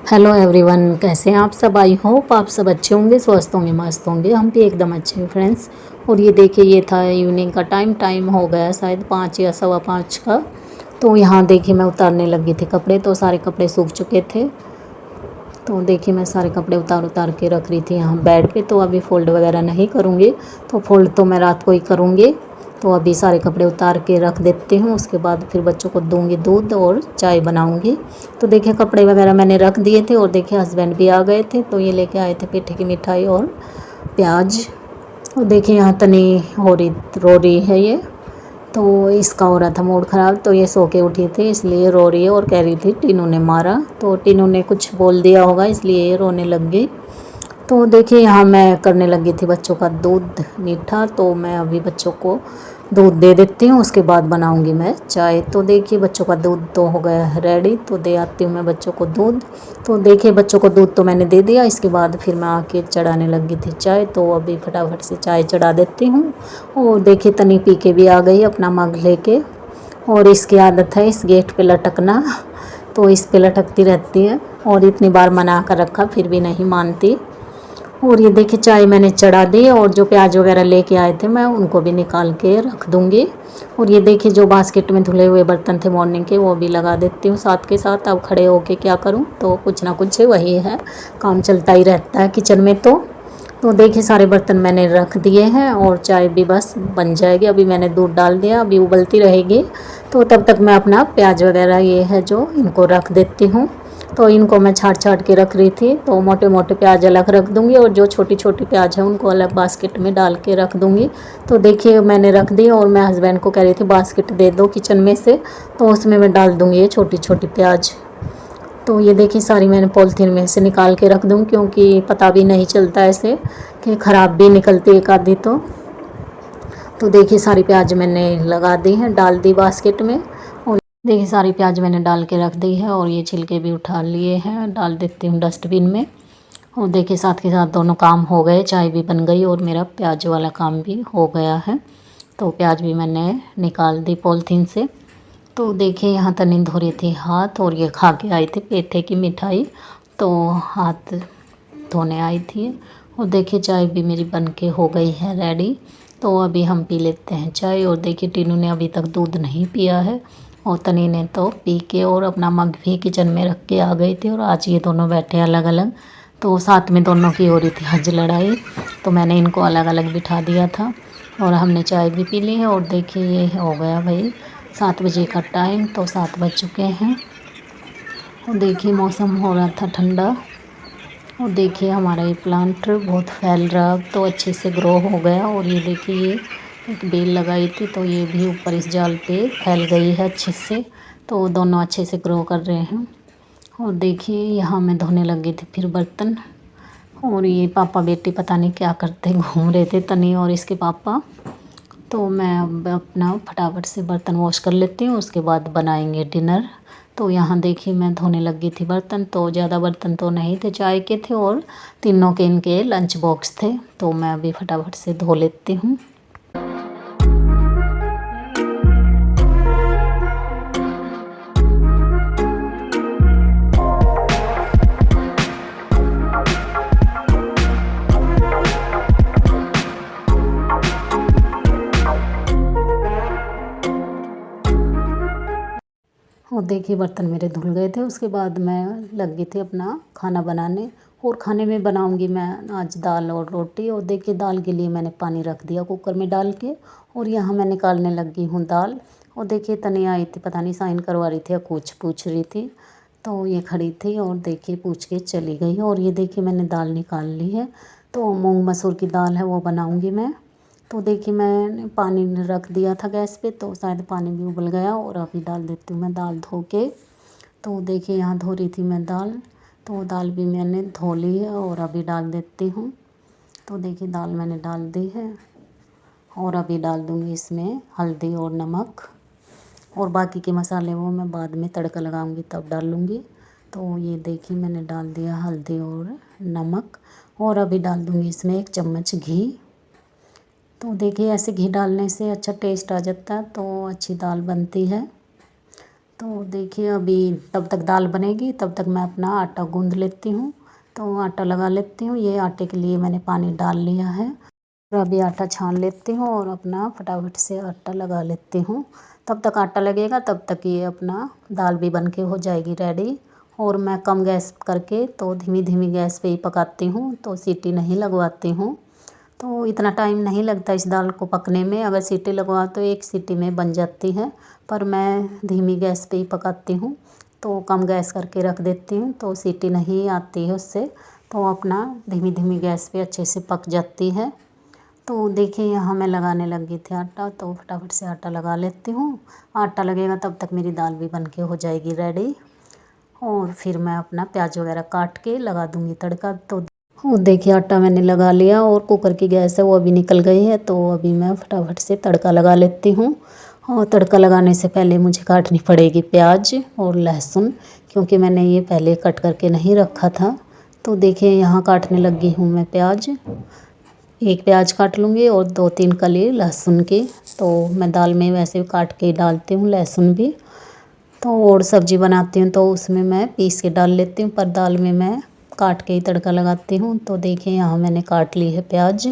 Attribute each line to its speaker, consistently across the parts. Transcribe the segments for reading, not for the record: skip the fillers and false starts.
Speaker 1: Hello everyone, कैसे हैं आप सब। आई होप आप सब अच्छे होंगे, स्वस्थ होंगे, मस्त होंगे। हम भी एकदम अच्छे हैं फ्रेंड्स। और ये देखिए, ये था इवनिंग का टाइम हो गया शायद 5 या सवा 5 का। तो यहाँ देखिए मैं उतारने लगी थी कपड़े, तो सारे कपड़े सूख चुके थे। तो देखिए मैं सारे कपड़े उतार उतार के रख रही थी यहाँ बेड पे। तो अभी फ़ोल्ड वगैरह नहीं करूँगी, तो फ़ोल्ड तो मैं रात को ही करूँगी। तो अभी सारे कपड़े उतार के रख देती हूँ, उसके बाद फिर बच्चों को दूँगी दूध और चाय बनाऊँगी। तो देखिए कपड़े वगैरह मैंने रख दिए थे और देखिए हस्बैंड भी आ गए थे, तो ये लेके आए थे पेठे की मिठाई और प्याज। और देखिए यहाँ तनी रो रही है ये, तो इसका हो रहा था मूड ख़राब। तो ये सो के उठी थी इसलिए रो रही है और कह रही थी टीनू ने मारा। तो टीनू ने कुछ बोल दिया होगा इसलिए ये रोने लग गई। तो देखिए यहाँ मैं करने लगी थी बच्चों का दूध मीठा। तो मैं अभी बच्चों को दूध दे देती हूँ, उसके बाद बनाऊँगी मैं चाय। तो देखिए बच्चों का दूध तो हो गया है रेडी, तो दे आती हूँ मैं बच्चों को दूध। तो देखिए बच्चों को दूध तो मैंने दे दिया, इसके बाद फिर मैं आके चढ़ाने लगी थी चाय। तो अभी फटाफट से चाय चढ़ा देती हूँ। और देखिए तनी पी के भी आ गई अपना मग लेके। और इसकी आदत है इस गेट पे लटकना, तो इस पे लटकती रहती है और इतनी बार मना कर रखा फिर भी नहीं मानती। और ये देखिए चाय मैंने चढ़ा दी और जो प्याज वगैरह लेके आए थे मैं उनको भी निकाल के रख दूँगी। और ये देखिए जो बास्केट में धुले हुए बर्तन थे मॉर्निंग के, वो भी लगा देती हूँ साथ के साथ। अब खड़े होके क्या करूँ, तो कुछ ना कुछ वही है, काम चलता ही रहता है किचन में। तो देखिए सारे बर्तन मैंने रख दिए हैं और चाय भी बस बन जाएगी। अभी मैंने दूध डाल दिया, अभी उबलती रहेगी। तो तब तक मैं अपना प्याज वगैरह ये है जो इनको रख देती हूँ। तो इनको मैं छाट छाट के रख रही थी, तो मोटे मोटे प्याज अलग रख दूँगी और जो छोटी छोटी प्याज है उनको अलग बास्केट में डाल के रख दूँगी। तो देखिए मैंने रख दी और मैं हस्बैंड को कह रही थी बास्केट दे दो किचन में से, तो उसमें मैं डाल दूँगी ये छोटी छोटी प्याज। तो ये देखिए सारी मैंने पॉलीथीन में से निकाल के रख दूँ, क्योंकि पता भी नहीं चलता ऐसे कि ख़राब भी निकलती एक आधी। तो देखिए सारी प्याज मैंने लगा दी हैं, डाल दी बास्केट में। और देखिए सारी प्याज मैंने डाल के रख दी है और ये छिलके भी उठा लिए हैं, डाल देती हूँ डस्टबिन में। और देखिए साथ के साथ दोनों काम हो गए, चाय भी बन गई और मेरा प्याज वाला काम भी हो गया है। तो प्याज भी मैंने निकाल दी पॉलीथीन से। तो देखिए यहाँ तनी धो रही थी हाथ और ये खा के आई थी पेठे की मिठाई, तो हाथ धोने आई थी। और देखिए चाय भी मेरी बन के हो गई है रेडी। तो अभी हम पी लेते हैं चाय। और देखिए टीनू ने अभी तक दूध नहीं पिया है और तनी ने तो पी के और अपना मग भी किचन में रख के आ गई थी। और आज ये दोनों बैठे अलग अलग, तो साथ में दोनों की हो रही थी आज लड़ाई। तो मैंने इनको अलग अलग बिठा दिया था और हमने चाय भी पी ली है। और देखिए ये हो गया भाई 7 बजे का टाइम, तो 7 बज चुके हैं। और देखिए मौसम हो रहा था ठंडा। और देखिए हमारा ये प्लांट बहुत फैल रहा, तो अच्छे से ग्रो हो गया। और ये देखिए ये एक बेल लगाई थी, तो ये भी ऊपर इस जाल पे फैल गई है अच्छे से। तो दोनों अच्छे से ग्रो कर रहे हैं। और देखिए यहाँ मैं धोने लगी थी फिर बर्तन। और ये पापा बेटी पता नहीं क्या करते घूम रहे थे, तनी और इसके पापा। तो मैं अब अपना फटाफट से बर्तन वॉश कर लेती हूँ, उसके बाद बनाएंगे डिनर। तो यहाँ देखिए मैं धोने लगी थी बर्तन, तो ज़्यादा बर्तन तो नहीं थे, चाय के थे और तीनों के इनके लंच बॉक्स थे। तो मैं अभी फटाफट से धो लेती हूँ। और देखिए बर्तन मेरे धुल गए थे, उसके बाद मैं लगी थी अपना खाना बनाने। और खाने में बनाऊंगी मैं आज दाल और रोटी। और देखिए दाल के लिए मैंने पानी रख दिया कुकर में डाल के, और यहाँ मैं निकालने लगी हूँ दाल। और देखिए तनिया आई थी, पता नहीं साइन करवा रही थी या कुछ पूछ रही थी। तो ये खड़ी थी और देखिए पूछ के चली गई। और ये देखिए मैंने दाल निकाल ली है, तो मूंग मसूर की दाल है वो बनाऊँगी मैं। तो देखिए मैंने पानी रख दिया था गैस पे, तो शायद पानी भी उबल गया। और अभी डाल देती हूँ मैं दाल धो के। तो देखिए यहाँ धो रही थी मैं दाल, तो दाल भी मैंने धो ली है और अभी डाल देती हूँ। तो देखिए दाल मैंने डाल दी है और अभी डाल दूँगी इसमें हल्दी और नमक। और बाकी के मसाले वो मैं बाद में तड़का लगाऊंगी तब डाल लूँगी। तो ये देखिए मैंने डाल दिया हल्दी और नमक। और अभी डाल दूँगी इसमें 1 चम्मच घी। तो देखिए ऐसे घी डालने से अच्छा टेस्ट आ जाता है, तो अच्छी दाल बनती है। तो देखिए अभी तब तक दाल बनेगी, तब तक मैं अपना आटा गूँध लेती हूँ। तो आटा लगा लेती हूँ। ये आटे के लिए मैंने पानी डाल लिया है। और अभी आटा छान लेती हूँ और अपना फटाफट से आटा लगा लेती हूँ। तब तक आटा लगेगा तब तक ये अपना दाल भी बन के हो जाएगी रेडी। और मैं कम गैस करके तो धीमी धीमी गैस पे ही पकाती हूँ, तो सीटी नहीं लगवाती हूँ। तो इतना टाइम नहीं लगता इस दाल को पकने में। अगर सीटी लगवाओ तो एक सीटी में बन जाती है, पर मैं धीमी गैस पे ही पकाती हूँ। तो कम गैस करके रख देती हूँ तो सीटी नहीं आती है उससे। तो अपना धीमी धीमी गैस पे अच्छे से पक जाती है। तो देखिए यहाँ मैं लगाने लगी थी आटा, तो फटाफट से आटा लगा लेती हूँ। आटा लगेगा तब तक मेरी दाल भी बन के हो जाएगी रेडी। और फिर मैं अपना प्याज वगैरह काट के लगा दूँगी तड़का। तो देखिए आटा मैंने लगा लिया और कुकर की गैस है वो अभी निकल गई है। तो अभी मैं फटाफट से तड़का लगा लेती हूँ। और तड़का लगाने से पहले मुझे काटनी पड़ेगी प्याज और लहसुन, क्योंकि मैंने ये पहले कट करके नहीं रखा था। तो देखिए यहाँ काटने लगी हूँ मैं प्याज। एक प्याज काट लूँगी और 2-3 कली लहसुन की। तो मैं दाल में वैसे काट के डालती हूँ लहसुन भी। तो और सब्ज़ी बनाती हूँ तो उसमें मैं पीस के डाल लेती हूँ, पर दाल में मैं काट के ही तड़का लगाती हूँ। तो देखिए यहाँ मैंने काट ली है प्याज।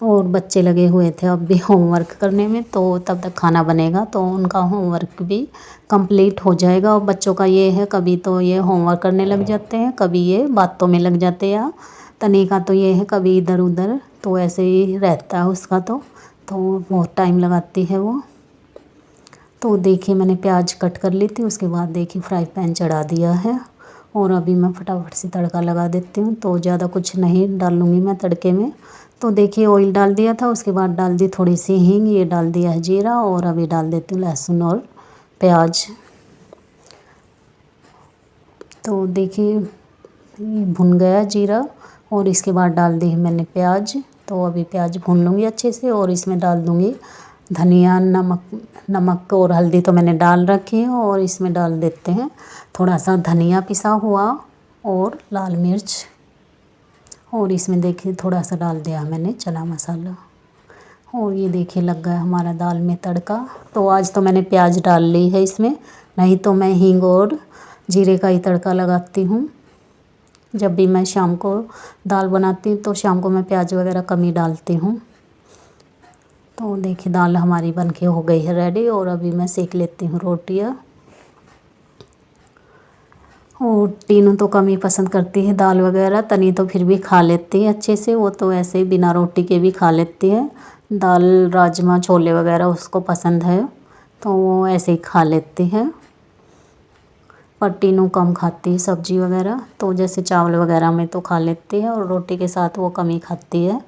Speaker 1: और बच्चे लगे हुए थे अब भी होमवर्क करने में, तो तब तक खाना बनेगा तो उनका होमवर्क भी कंप्लीट हो जाएगा। और बच्चों का ये है, कभी तो ये होमवर्क करने लग जाते हैं, कभी ये बातों में लग जाते हैं। या तनी का तो ये है कभी इधर उधर, तो ऐसे ही रहता है उसका। तो बहुत टाइम लगाती है वो। तो देखिए मैंने प्याज कट कर ली थी, उसके बाद देखिए फ्राई पैन चढ़ा दिया है। और अभी मैं फटाफट से तड़का लगा देती हूँ। तो ज़्यादा कुछ नहीं डालूँगी मैं तड़के में। तो देखिए ऑयल डाल दिया था, उसके बाद डाल दी थोड़ी सी हींग, ये डाल दिया है जीरा, और अभी डाल देती हूँ लहसुन और प्याज। तो देखिए ये भुन गया जीरा, और इसके बाद डाल दी है मैंने प्याज। तो अभी प्याज भून लूँगी अच्छे से, और इसमें डाल दूँगी धनिया, नमक और हल्दी तो मैंने डाल रखी है। और इसमें डाल देते हैं थोड़ा सा धनिया पिसा हुआ और लाल मिर्च। और इसमें देखिए थोड़ा सा डाल दिया मैंने चना मसाला। और ये देखिए लग गया हमारा दाल में तड़का। तो आज तो मैंने प्याज डाल ली है इसमें, नहीं तो मैं हींग और जीरे का ही तड़का लगाती हूँ। जब भी मैं शाम को दाल बनाती हूँ तो शाम को मैं प्याज वगैरह कम ही डालती हूँ। तो देखिए दाल हमारी बनके हो गई है रेडी। और अभी मैं सेक लेती हूँ रोटियाँ। और तीनों तो कम ही पसंद करती है दाल वगैरह, तनी तो फिर भी खा लेती है अच्छे से। वो तो ऐसे ही बिना रोटी के भी खा लेती है। दाल राजमा छोले वगैरह उसको पसंद है, तो वो ऐसे ही खा लेती है। पर तीनों कम खाती है सब्ज़ी वगैरह, तो जैसे चावल वगैरह में तो खा लेती है, और रोटी के साथ वो कम ही खाती है।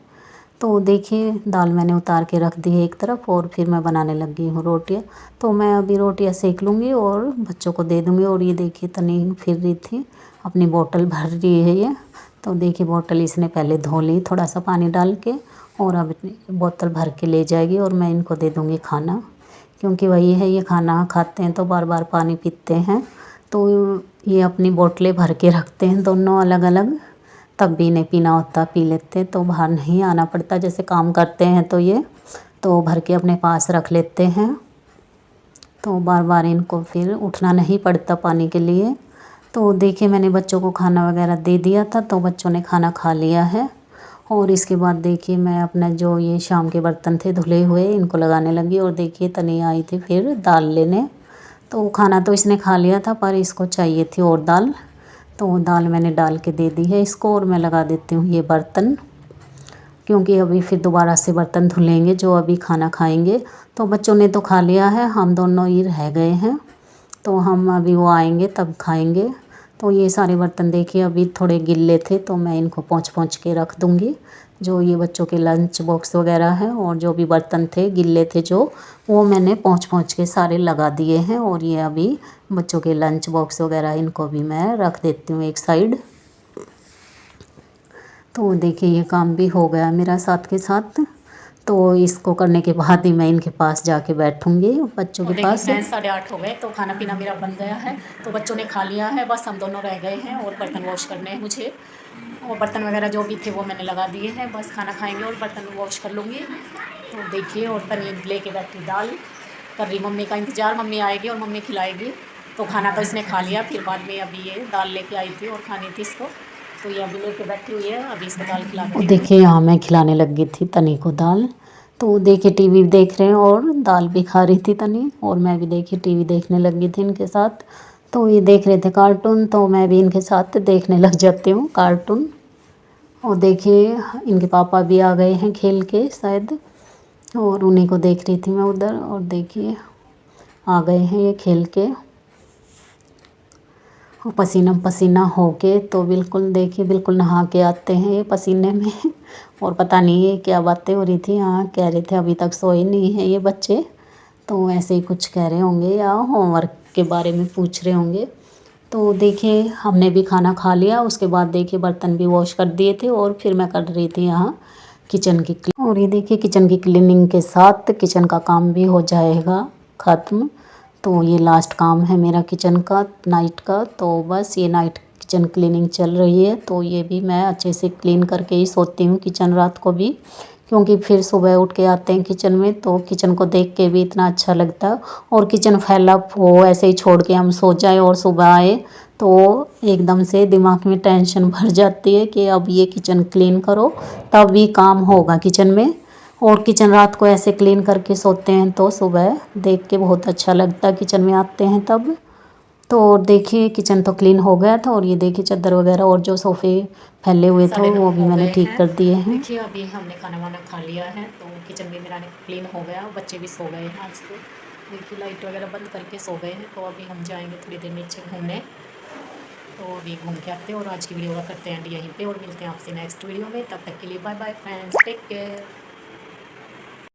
Speaker 1: तो देखिए दाल मैंने उतार के रख दी है एक तरफ, और फिर मैं बनाने लगी हूँ रोटियाँ। तो मैं अभी रोटियाँ सेक लूँगी और बच्चों को दे दूँगी। और ये देखिए तनी फिर रही थी, अपनी बोतल भर रही है ये। तो देखिए बोतल इसने पहले धो ली थोड़ा सा पानी डाल के, और अब बोतल भर के ले जाएगी। और मैं इनको दे दूँगी खाना, क्योंकि वही है ये खाना खाते हैं तो बार बार पानी पीते हैं। तो ये अपनी बोतलें भर के रखते हैं दोनों अलग अलग, तब भी नहीं पीना होता पी लेते, तो बाहर नहीं आना पड़ता। जैसे काम करते हैं तो ये तो भर के अपने पास रख लेते हैं, तो बार बार इनको फिर उठना नहीं पड़ता पानी के लिए। तो देखिए मैंने बच्चों को खाना वगैरह दे दिया था, तो बच्चों ने खाना खा लिया है। और इसके बाद देखिए मैं अपना जो ये शाम के बर्तन थे धुले हुए इनको लगाने लगी। और देखिए तनी आई थी फिर दाल लेने। तो खाना तो इसने खा लिया था, पर इसको चाहिए थी और दाल। तो दाल मैंने डाल के दे दी है इसको, और मैं लगा देती हूँ ये बर्तन, क्योंकि अभी फिर दोबारा से बर्तन धुलेंगे जो अभी खाना खाएंगे। तो बच्चों ने तो खा लिया है, हम दोनों ही रह गए हैं, तो हम अभी वो आएंगे तब खाएंगे। तो ये सारे बर्तन देखिए अभी थोड़े गिल्ले थे, तो मैं इनको पोंछ पोंछ के रख दूँगी। जो ये बच्चों के लंच बॉक्स वगैरह हैं, और जो भी बर्तन थे गिल्ले थे जो, वो मैंने पोंछ पोंछ के सारे लगा दिए हैं। और ये अभी बच्चों के लंच बॉक्स वगैरह इनको भी मैं रख देती हूँ एक साइड। तो देखिए ये काम भी हो गया मेरा साथ के साथ। तो इसको करने के बाद ही मैं इनके पास जाके बैठूंगी बच्चों के पास। 8:30 हो गए, तो खाना पीना मेरा बन गया है। तो बच्चों ने खा लिया है, बस हम दोनों रह गए हैं, और बर्तन वॉश करने हैं मुझे। और बर्तन वगैरह जो भी थे वो मैंने लगा दिए हैं, बस खाना खाएंगे और बर्तन वॉश कर लूँगी। तो देखिए और पनीर लेके बैठी दाल। कर रही मम्मी का इंतज़ार। मम्मी आएगी और मम्मी खिलाएगी। तो खाना तो इसने खा लिया, फिर बाद में अभी ये दाल लेके आई थी और खानी थी इसको, तो ये अभी लेके बैठी हुई है। अभी इसको दाल खिला के देखिए यहाँ मैं खिलाने लगी थी तनी को दाल। तो देखिए टीवी देख रहे हैं और दाल भी खा रही थी तनी, और मैं भी देखिए टीवी देखने लगी थी इनके साथ। तो ये देख रहे थे कार्टून, तो मैं भी इनके साथ देखने लग जाती हूँ कार्टून। और देखिए इनके पापा भी आ गए हैं खेल के शायद, और उन्हीं को देख रही थी मैं उधर। और देखिए आ गए हैं ये खेल के, और पसीना पसीना होके तो बिल्कुल देखिए बिल्कुल नहा के आते हैं ये पसीने में। और पता नहीं ये क्या बातें हो रही थी, हाँ कह रहे थे अभी तक सोए नहीं हैं ये बच्चे, तो ऐसे ही कुछ कह रहे होंगे या होमवर्क के बारे में पूछ रहे होंगे। तो देखिए हमने भी खाना खा लिया, उसके बाद देखिए बर्तन भी वॉश कर दिए थे, और फिर मैं कर रही थी यहाँ किचन की और ये देखिए किचन की क्लीनिंग के साथ किचन का काम भी हो जाएगा ख़त्म। तो ये लास्ट काम है मेरा किचन का नाइट का। तो बस ये नाइट किचन क्लीनिंग चल रही है, तो ये भी मैं अच्छे से क्लीन करके ही सोती हूँ किचन रात को भी, क्योंकि फिर सुबह उठ के आते हैं किचन में तो किचन को देख के भी इतना अच्छा लगता है। और किचन फैला हो ऐसे ही छोड़ के हम सो जाए और सुबह आए तो एकदम से दिमाग में टेंशन भर जाती है कि अब ये किचन क्लीन करो तब भी काम होगा किचन में। और किचन रात को ऐसे क्लीन करके सोते हैं तो सुबह देख के बहुत अच्छा लगता है किचन में आते हैं तब। तो देखिए किचन तो क्लीन हो गया था, और ये देखिए चादर वगैरह और जो सोफ़े फैले हुए थे वो भी मैंने ठीक कर दिए हैं। देखिए अभी हमने खाना वाना खा लिया है, तो किचन भी मेरा क्लीन हो गया, बच्चे भी सो गए हैं आज तो। देखिए लाइट वगैरह बंद करके सो गए हैं, तो अभी हम जाएंगे थोड़ी देर नीचे घूमने। तो अभी घूम के आते हैं और आज की वीडियो का करते हैं एंड यहीं पे, और मिलते हैं आपसे नेक्स्ट वीडियो में। तब तक के लिए bye bye friends, take care.